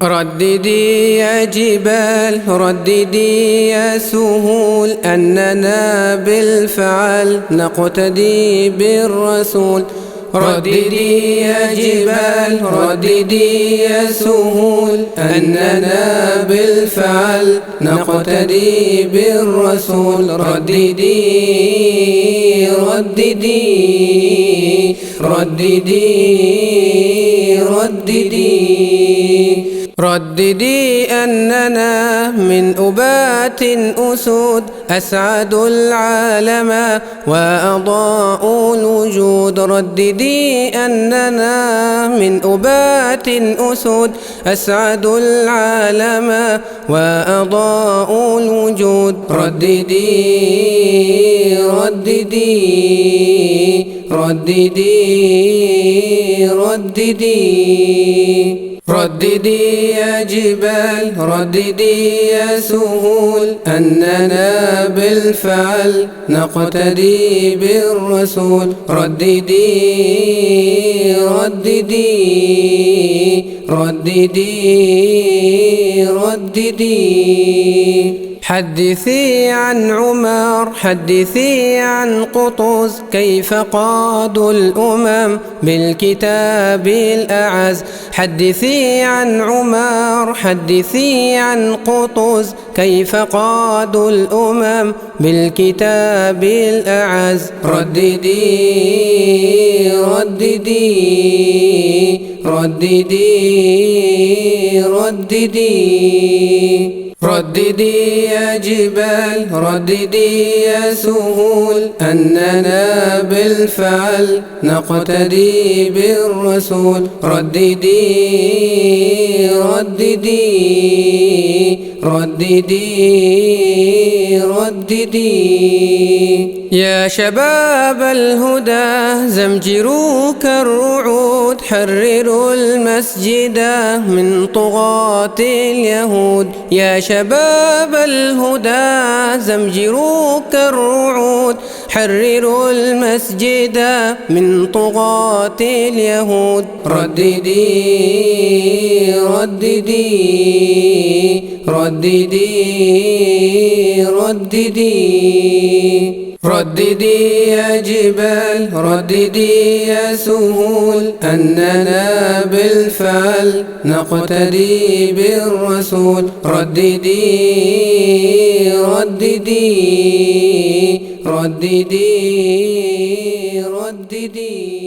رددي يا جبال، رددي يا سهول، أننا بالفعل نقتدي بالرسول. رددي يا جبال، رددي يا سهول، أننا بالفعل نقتدي بالرسول. رددي رددي رددي رددي رددي أننا من أبات أسود أسعدوا العالم وأضاءوا الوجود. رددي أننا من أبات أسود أسعدوا العالم وأضاءوا الوجود. رددي رددي رددي رددي رددي يا جبال، رددي يا سهول، أننا بالفعل نقتدي بالرسول. رددي رددي رددي رددي حدثي عن عمر، حدثي عن قطز، كيف قادوا الأمم بالكتاب الأعز. حدثي عن عمر، حدثي عن قطز، كيف قادوا الأمم بالكتاب الأعز. رددي رددي رددي رددي رددي يا جبال، رددي يا سهول، أننا بالفعل نقتدي بالرسول. رددي رددي رددي رددي يا شباب الهدى، زمجروا كالرعود، حرروا المسجد من طغاة اليهود. يا شباب الهدى، زمجروا كالرعود، حرروا المسجد من طغاة اليهود. رددي رددي رددي رددي رددي يا جبال، رددي يا سهول، أننا بالفعل نقتدي بالرسول. رددي رددي رددي رددي